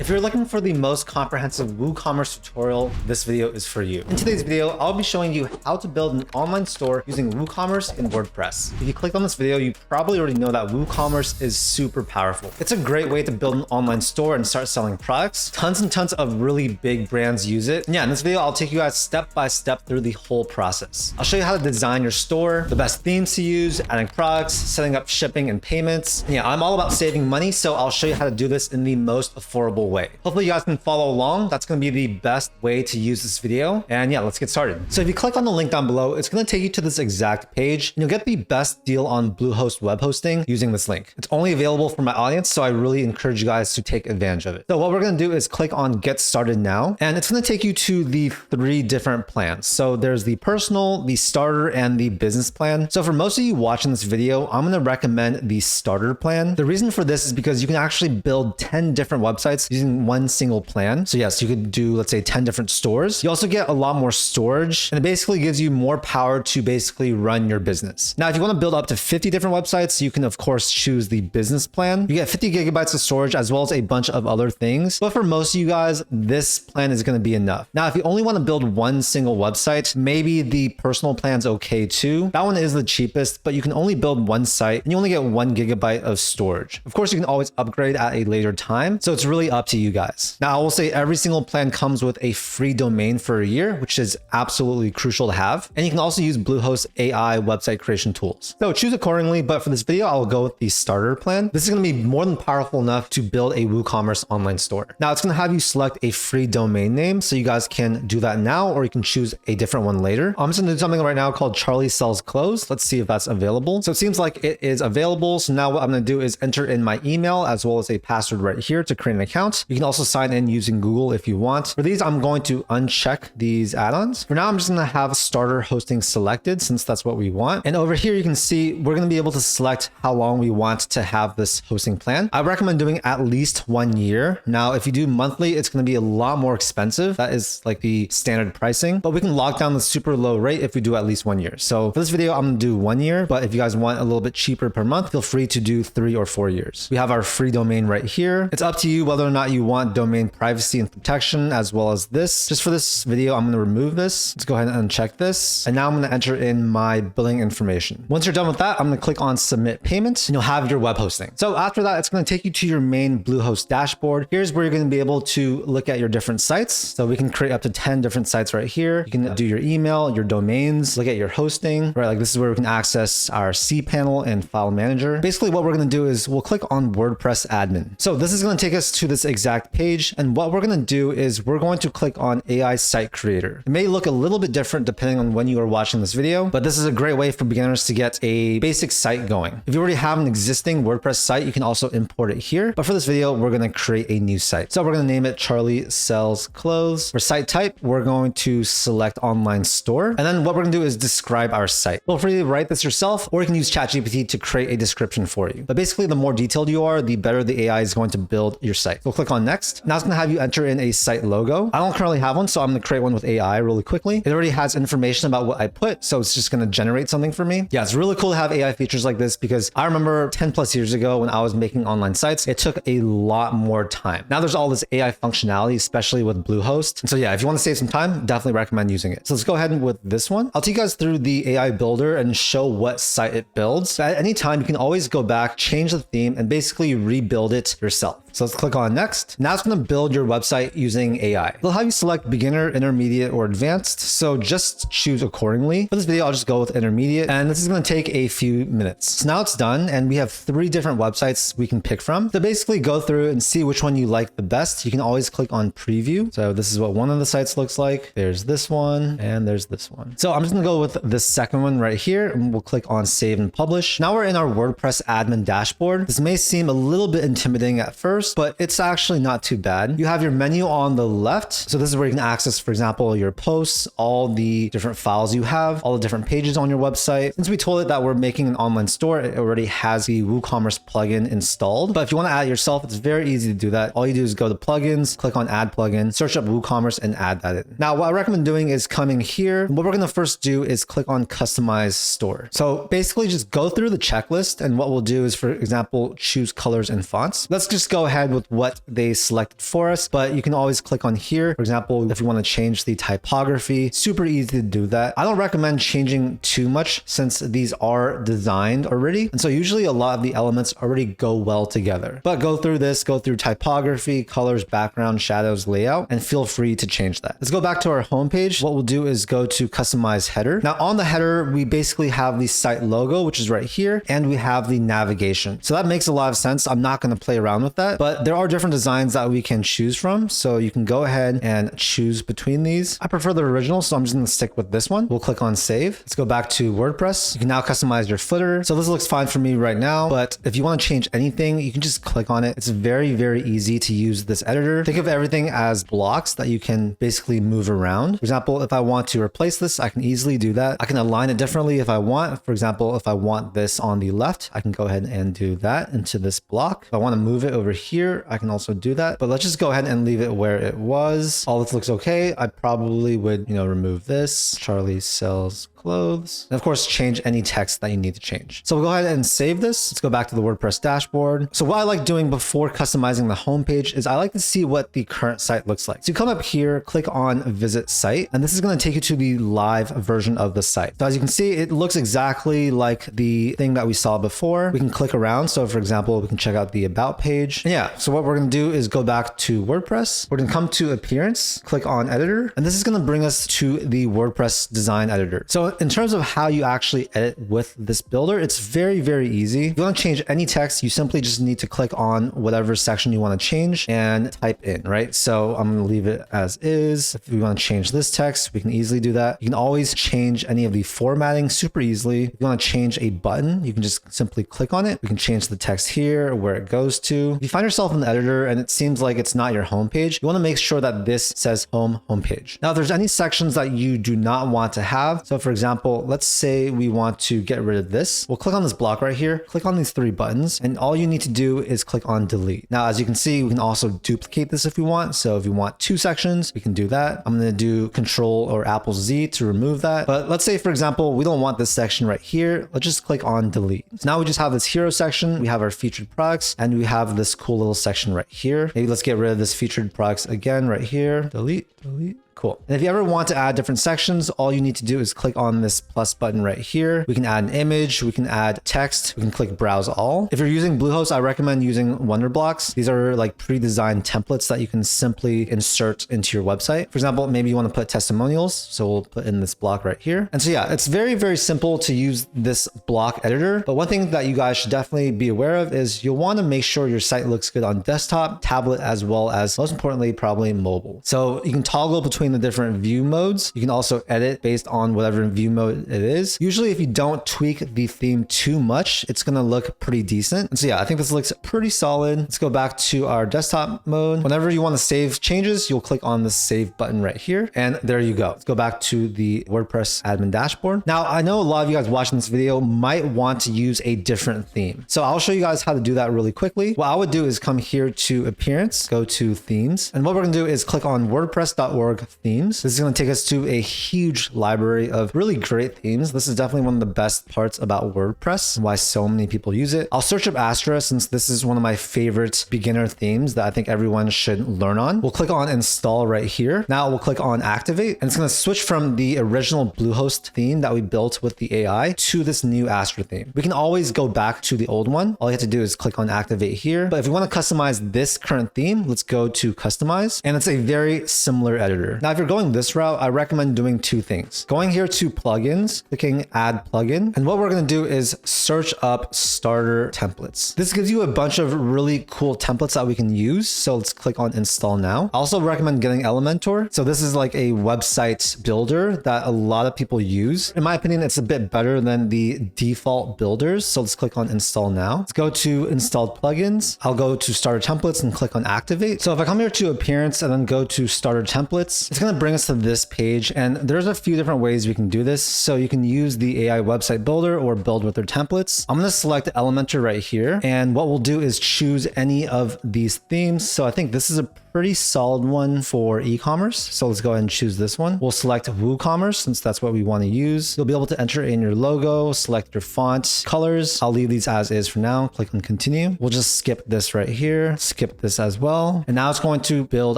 If you're looking for the most comprehensive WooCommerce tutorial, this video is for you. In today's video, I'll be showing you how to build an online store using WooCommerce in WordPress. If you clicked on this video, you probably already know that WooCommerce is super powerful. It's a great way to build an online store and start selling products. Tons and tons of really big brands use it. And yeah, in this video, I'll take you guys step by step through the whole process. I'll show you how to design your store, the best themes to use, adding products, setting up shipping and payments. And yeah, I'm all about saving money, so I'll show you how to do this in the most affordable way. Hopefully you guys can follow along. That's going to be the best way to use this video. And yeah, let's get started. So if you click on the link down below, it's going to take you to this exact page and you'll get the best deal on Bluehost web hosting using this link. It's only available for my audience, so I really encourage you guys to take advantage of it. So what we're going to do is click on get started now, and it's going to take you to the 3 different plans. So there's the personal, the starter, and the business plan. So for most of you watching this video, I'm going to recommend the starter plan. The reason for this is because you can actually build 10 different websites using one single plan. So yes, you could do, let's say, 10 different stores. You also get a lot more storage, and it basically gives you more power to basically run your business. Now, if you want to build up to 50 different websites, you can of course choose the business plan. You get 50 gigabytes of storage as well as a bunch of other things. But for most of you guys, this plan is going to be enough. Now, if you only want to build one single website, maybe the personal plan's okay too. That one is the cheapest, but you can only build one site and you only get 1 gigabyte of storage. Of course, you can always upgrade at a later time. So it's really up to you guys. Now, I will say every single plan comes with a free domain for a year, which is absolutely crucial to have. And you can also use Bluehost AI website creation tools. So choose accordingly, but for this video, I'll go with the starter plan. This is going to be more than powerful enough to build a WooCommerce online store. Now, it's going to have you select a free domain name, so you guys can do that now, or you can choose a different one later. I'm just going to do something right now called Charlie Sells Clothes. Let's see if that's available. So it seems like it is available. So now what I'm going to do is enter in my email as well as a password right here to create an account. You can also sign in using Google if you want. For these, I'm going to uncheck these add-ons. For now, I'm just going to have starter hosting selected since that's what we want. And over here, you can see we're going to be able to select how long we want to have this hosting plan. I recommend doing at least 1 year. Now, if you do monthly, it's going to be a lot more expensive. That is like the standard pricing, but we can lock down the super low rate if we do at least 1 year. So for this video, I'm going to do 1 year, but if you guys want a little bit cheaper per month, feel free to do 3 or 4 years. We have our free domain right here. It's up to you whether or not you want domain privacy and protection as well as this. Just for this video, I'm going to remove this. Let's go ahead and uncheck this. And now I'm going to enter in my billing information. Once you're done with that, I'm going to click on submit payment and you'll have your web hosting. So after that, it's going to take you to your main Bluehost dashboard. Here's where you're going to be able to look at your different sites. So we can create up to 10 different sites right here. You can do your email, your domains, look at your hosting, right? Like this is where we can access our cPanel and file manager. Basically what we're going to do is we'll click on WordPress admin. So this is going to take us to this exact page. And what we're going to do is we're going to click on AI site creator. It may look a little bit different depending on when you are watching this video, but this is a great way for beginners to get a basic site going. If you already have an existing WordPress site, you can also import it here. But for this video, we're going to create a new site. So we're going to name it Charlie Sells Clothes. For site type, we're going to select online store. And then what we're going to do is describe our site. Feel free to write this yourself, or you can use ChatGPT to create a description for you. But basically, the more detailed you are, the better the AI is going to build your site. So click on next. Now it's going to have you enter in a site logo. I don't currently have one, so I'm going to create one with AI really quickly. It already has information about what I put, so it's just going to generate something for me. Yeah, it's really cool to have AI features like this because I remember 10 plus years ago when I was making online sites, it took a lot more time. Now there's all this AI functionality, especially with Bluehost. And so yeah, if you want to save some time, definitely recommend using it. So let's go ahead and with this one. I'll take you guys through the AI builder and show what site it builds. At any time, you can always go back, change the theme, and basically rebuild it yourself. So let's click on next. Now it's going to build your website using AI. They'll have you select beginner, intermediate, or advanced. So just choose accordingly. For this video, I'll just go with intermediate, and this is going to take a few minutes. So now it's done, and we have 3 different websites we can pick from. So basically go through and see which one you like the best. You can always click on preview. So this is what one of the sites looks like. There's this one, and there's this one. So I'm just going to go with the second one right here, and we'll click on save and publish. Now we're in our WordPress admin dashboard. This may seem a little bit intimidating at first, but it's actually not too bad. You have your menu on the left. So this is where you can access, for example, your posts, all the different files you have, all the different pages on your website. Since we told it that we're making an online store, it already has the WooCommerce plugin installed. But if you want to add it yourself, it's very easy to do that. All you do is go to plugins, click on add plugin, search up WooCommerce and add that in. Now, what I recommend doing is coming here. What we're going to first do is click on customize store. So basically just go through the checklist. And what we'll do is, for example, choose colors and fonts. Let's just go ahead with what they selected for us, but you can always click on here. For example, if you want to change the typography, super easy to do that. I don't recommend changing too much since these are designed already. And so usually a lot of the elements already go well together, but go through this, go through typography, colors, background, shadows, layout, and feel free to change that. Let's go back to our homepage. What we'll do is go to customize header. Now on the header, we basically have the site logo, which is right here, and we have the navigation. So that makes a lot of sense. I'm not going to play around with that, but there are different designs that we can choose from. So you can go ahead and choose between these. I prefer the original, so I'm just going to stick with this one. We'll click on save. Let's go back to WordPress. You can now customize your footer. So this looks fine for me right now, but if you want to change anything, you can just click on it. It's very, very easy to use this editor. Think of everything as blocks that you can basically move around. For example, if I want to replace this, I can easily do that. I can align it differently if I want. For example, if I want this on the left, I can go ahead and do that into this block. If I want to move it over here, I can also do that, but let's just go ahead and leave it where it was. All this looks okay. I probably would, remove this. Charlie sells clothes. And of course, change any text that you need to change. So we'll go ahead and save this. Let's go back to the WordPress dashboard. So what I like doing before customizing the homepage is I like to see what the current site looks like. So you come up here, click on visit site, and this is going to take you to the live version of the site. So as you can see, it looks exactly like the thing that we saw before. We can click around. So for example, we can check out the about page. And yeah, so what we're going to do is go back to WordPress. We're going to come to appearance, click on editor, and this is going to bring us to the WordPress design editor. So in terms of how you actually edit with this builder, it's very, very easy. If you want to change any text, you simply just need to click on whatever section you want to change and type in, right? So I'm going to leave it as is. If we want to change this text, we can easily do that. You can always change any of the formatting super easily. If you want to change a button, you can just simply click on it. We can change the text here, where it goes to. If you find yourself in the editor and it seems like it's not your homepage, you want to make sure that this says homepage. Now, if there's any sections that you do not want to have, so for example, let's say we want to get rid of this. We'll click on this block right here, click on these three buttons, and all you need to do is click on delete. Now, as you can see, we can also duplicate this if we want. So if you want two sections, we can do that. I'm going to do Control or Apple Z to remove that. But let's say, for example, we don't want this section right here. Let's just click on delete. So now we just have this hero section. We have our featured products, and we have this cool little section right here. Maybe let's get rid of this featured products again right here. Delete, delete. Cool. And if you ever want to add different sections, all you need to do is click on this plus button right here. We can add an image, we can add text, we can click browse all. If you're using Bluehost, I recommend using Wonderblocks. These are like pre-designed templates that you can simply insert into your website. For example, maybe you want to put testimonials. So we'll put in this block right here. And so yeah, it's very, very simple to use this block editor. But one thing that you guys should definitely be aware of is you'll want to make sure your site looks good on desktop, tablet, as well as, most importantly, probably mobile. So you can toggle between the different view modes. You can also edit based on whatever view mode it is. Usually if you don't tweak the theme too much, it's going to look pretty decent. And so yeah, I think this looks pretty solid. Let's go back to our desktop mode. Whenever you want to save changes, you'll click on the save button right here. And there you go. Let's go back to the WordPress admin dashboard. Now, I know a lot of you guys watching this video might want to use a different theme. So I'll show you guys how to do that really quickly. What I would do is come here to appearance, go to themes. And what we're going to do is click on WordPress.org themes. This is going to take us to a huge library of really great themes. This is definitely one of the best parts about WordPress and why so many people use it. I'll search up Astra since this is one of my favorite beginner themes that I think everyone should learn on. We'll click on install right here. Now we'll click on activate, and it's going to switch from the original Bluehost theme that we built with the AI to this new Astra theme. We can always go back to the old one. All you have to do is click on activate here. But if you want to customize this current theme, let's go to customize, and it's a very similar editor. Now, if you're going this route, I recommend doing two things. Going here to plugins, clicking add plugin. And what we're going to do is search up starter templates. This gives you a bunch of really cool templates that we can use. So let's click on install now. I also recommend getting Elementor. So this is like a website builder that a lot of people use. In my opinion, it's a bit better than the default builders. So let's click on install now. Let's go to installed plugins. I'll go to starter templates and click on activate. So if I come here to appearance and then go to starter templates, it's going to bring us to this page, and there's a few different ways we can do this. So you can use the AI website builder or build with their templates. I'm going to select Elementor right here, and what we'll do is choose any of these themes. So I think this is a pretty solid one for e-commerce. So let's go ahead and choose this one. We'll select WooCommerce since that's what we want to use. You'll be able to enter in your logo, select your font, colors. I'll leave these as is for now. Click on continue. We'll just skip this right here, skip this as well. And now it's going to build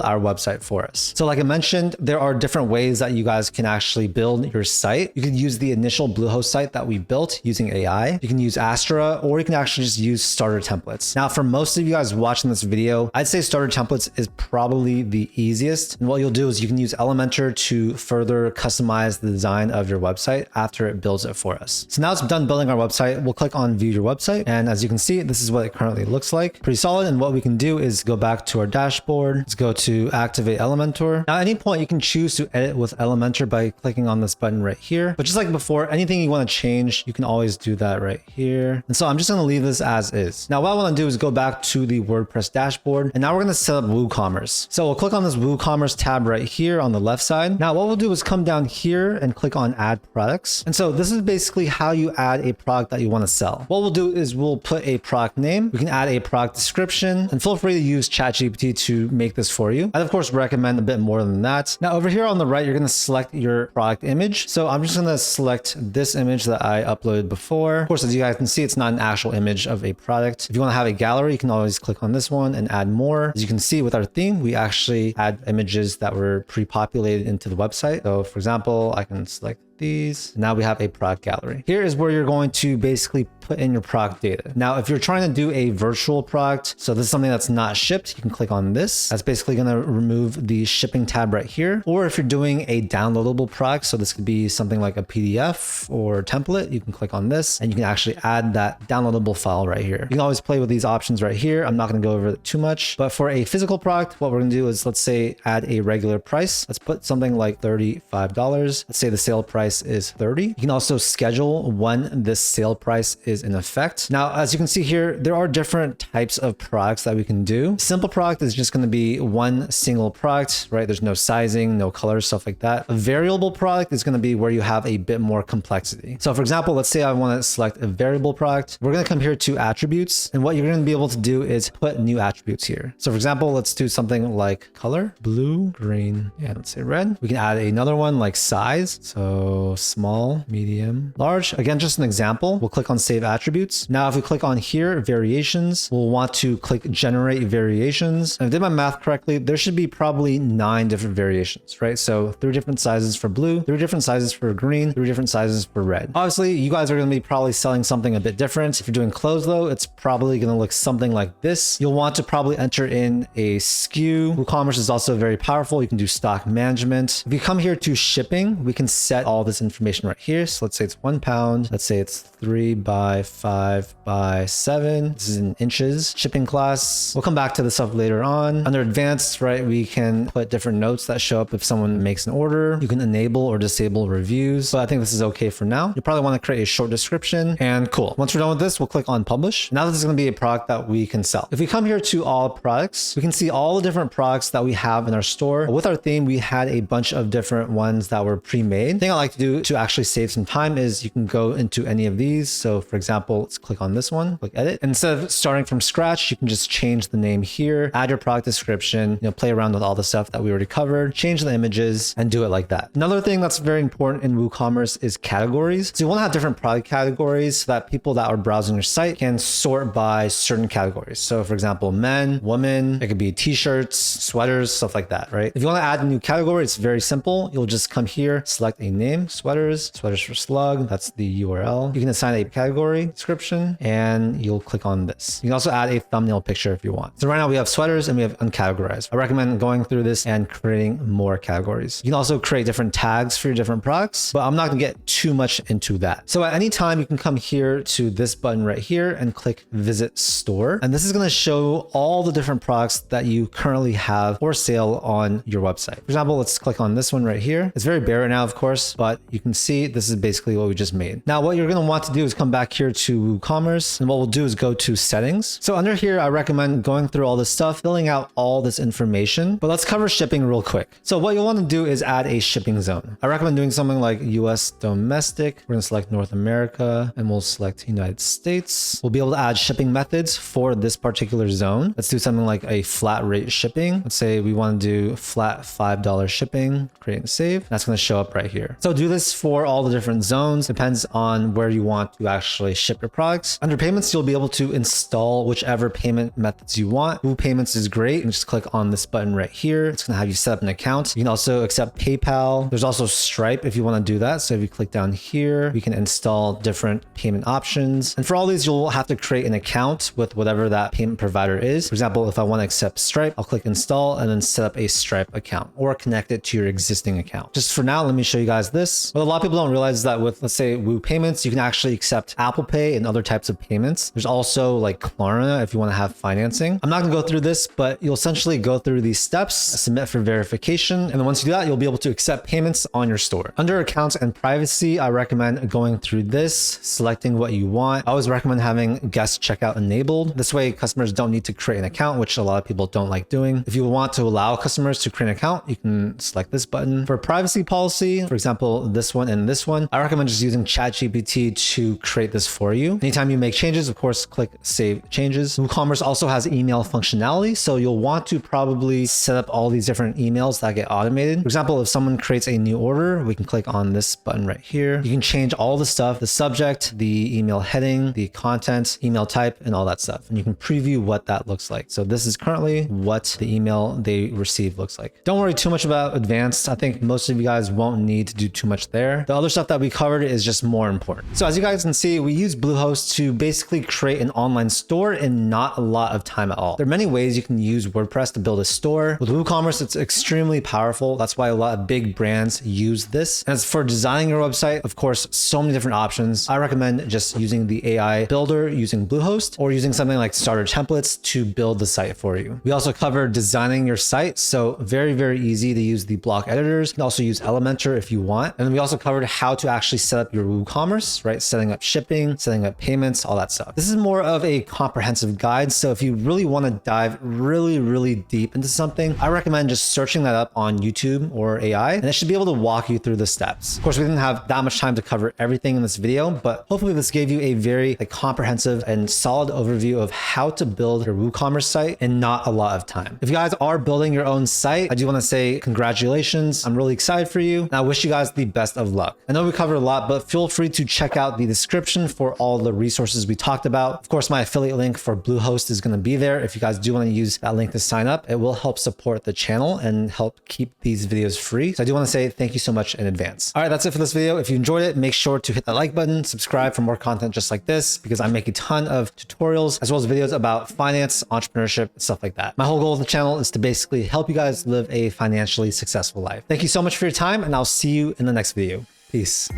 our website for us. So like I mentioned, there are different ways that you guys can actually build your site. You can use the initial Bluehost site that we built using AI. You can use Astra, or you can actually just use starter templates. Now, for most of you guys watching this video, I'd say starter templates is probably the easiest. And what you'll do is you can use Elementor to further customize the design of your website after it builds it for us. So now it's done building our website. We'll click on view your website. And as you can see, this is what it currently looks like. Pretty solid. And what we can do is go back to our dashboard. Let's go to activate Elementor. Now, at any point you can choose to edit with Elementor by clicking on this button right here. But just like before, anything you want to change, you can always do that right here. And so I'm just going to leave this as is. Now, what I want to do is go back to the WordPress dashboard. And now we're going to set up WooCommerce. So we'll click on this WooCommerce tab right here on the left side. Now, what we'll do is come down here and click on add products. And so this is basically how you add a product that you want to sell. What we'll do is we'll put a product name. We can add a product description, and feel free to use ChatGPT to make this for you. I'd of course recommend a bit more than that. Now over here on the right, you're going to select your product image. So I'm just going to select this image that I uploaded before. Of course, as you guys can see, it's not an actual image of a product. If you want to have a gallery, you can always click on this one and add more. As you can see with our theme, we actually add images that were pre-populated into the website. So for example, I can select these. Now we have a product gallery. Here is where you're going to basically put in your product data. Now, if you're trying to do a virtual product, so this is something that's not shipped, you can click on this. That's basically going to remove the shipping tab right here. Or if you're doing a downloadable product, so this could be something like a PDF or template, you can click on this and you can actually add that downloadable file right here. You can always play with these options right here. I'm not going to go over it too much, but for a physical product, what we're going to do is, let's say, add a regular price. Let's put something like $35. Let's say the sale price is 30. You can also schedule when this sale price is in effect. Now, as you can see here, there are different types of products that we can do. Simple product is just going to be one single product, right? There's no sizing, no color, stuff like that. A variable product is going to be where you have a bit more complexity. So for example, let's say I want to select a variable product. We're going to come here to attributes, and what you're going to be able to do is put new attributes here. So for example, let's do something like color, blue, green, and let's say red. We can add another one like size. So small, medium, large. Again, just an example. We'll click on save attributes. Now, if we click on here, variations, we'll want to click generate variations. And if I did my math correctly, there should be probably 9 different variations, right? So 3 different sizes for blue, 3 different sizes for green, 3 different sizes for red. Obviously, you guys are going to be probably selling something a bit different. If you're doing clothes though, it's probably going to look something like this. You'll want to probably enter in a SKU. WooCommerce is also very powerful. You can do stock management. If you come here to shipping, we can set all this information right here. So let's say it's 1 pound. Let's say it's 3 by 5 by 7. This is in inches. Shipping class. We'll come back to this stuff later on. Under advanced, right, we can put different notes that show up if someone makes an order. You can enable or disable reviews. So I think this is okay for now. You probably want to create a short description, and cool. Once we're done with this, we'll click on publish. Now this is going to be a product that we can sell. If we come here to all products, we can see all the different products that we have in our store. With our theme, we had a bunch of different ones that were pre-made. The thing I like to do to actually save some time is you can go into any of these. So for example, let's click on this one, click edit. Instead of starting from scratch, you can just change the name here, add your product description, play around with all the stuff that we already covered, change the images, and do it like that. Another thing that's very important in WooCommerce is categories. So you want to have different product categories so that people that are browsing your site can sort by certain categories. So for example, men, women, it could be t-shirts, sweaters, stuff like that, right? If you want to add a new category, it's very simple. You'll just come here, select a name, sweaters for slug. That's the URL. You can assign a category description and you'll click on this. You can also add a thumbnail picture if you want. So right now we have sweaters and we have uncategorized. I recommend going through this and creating more categories. You can also create different tags for your different products, but I'm not going to get too much into that. So at any time you can come here to this button right here and click visit store. And this is going to show all the different products that you currently have for sale on your website. For example, let's click on this one right here. It's very bare right now, of course, but but you can see this is basically what we just made. Now, what you're going to want to do is come back here to WooCommerce, and what we'll do is go to settings. So under here, I recommend going through all this stuff, filling out all this information, but let's cover shipping real quick. So what you'll want to do is add a shipping zone. I recommend doing something like US domestic. We're going to select North America and we'll select United States. We'll be able to add shipping methods for this particular zone. Let's do something like a flat rate shipping. Let's say we want to do flat $5 shipping, create and save. That's going to show up right here. So do this for all the different zones. Depends on where you want to actually ship your products. Under payments, you'll be able to install whichever payment methods you want. WooPayments is great. And just click on this button right here. It's going to have you set up an account. You can also accept PayPal. There's also Stripe if you want to do that. So if you click down here, we can install different payment options. And for all these, you'll have to create an account with whatever that payment provider is. For example, if I want to accept Stripe, I'll click install and then set up a Stripe account or connect it to your existing account. Just for now, let me show you guys this. What a lot of people don't realize is that with, let's say, WooPayments, you can actually accept Apple Pay and other types of payments. There's also like Klarna if you want to have financing. I'm not going to go through this, but you'll essentially go through these steps, submit for verification. And then once you do that, you'll be able to accept payments on your store. Under accounts and privacy, I recommend going through this, selecting what you want. I always recommend having guest checkout enabled. This way, customers don't need to create an account, which a lot of people don't like doing. If you want to allow customers to create an account, you can select this button. For privacy policy, for example, this one and this one, I recommend just using ChatGPT to create this for you. Anytime you make changes, of course, click Save Changes. WooCommerce also has email functionality, so you'll want to probably set up all these different emails that get automated. For example, if someone creates a new order, we can click on this button right here. You can change all the stuff, the subject, the email heading, the content, email type, and all that stuff. And you can preview what that looks like. So this is currently what the email they receive looks like. Don't worry too much about advanced. I think most of you guys won't need to do too much there. The other stuff that we covered is just more important. So as you guys can see, we use Bluehost to basically create an online store in not a lot of time at all. There are many ways you can use WordPress to build a store. With WooCommerce, it's extremely powerful. That's why a lot of big brands use this. And as for designing your website, of course, so many different options. I recommend just using the AI builder, using Bluehost, or using something like starter templates to build the site for you. We also cover designing your site. So very, very easy to use the block editors. You can also use Elementor if you want. And then we also covered how to actually set up your WooCommerce, right? Setting up shipping, setting up payments, all that stuff. This is more of a comprehensive guide. So if you really want to dive really deep into something, I recommend just searching that up on YouTube or AI, and it should be able to walk you through the steps. Of course, we didn't have that much time to cover everything in this video, but hopefully this gave you a very comprehensive and solid overview of how to build your WooCommerce site in not a lot of time. If you guys are building your own site, I do want to say congratulations. I'm really excited for you. And I wish you guys the best of luck. I know we covered a lot, but feel free to check out the description for all the resources we talked about. Of course, my affiliate link for Bluehost is going to be there. If you guys do want to use that link to sign up, it will help support the channel and help keep these videos free. So I do want to say thank you so much in advance. All right, that's it for this video. If you enjoyed it, make sure to hit that like button, subscribe for more content just like this, because I make a ton of tutorials as well as videos about finance, entrepreneurship, stuff like that. My whole goal of the channel is to basically help you guys live a financially successful life. Thank you so much for your time, and I'll see you in the next video. Peace.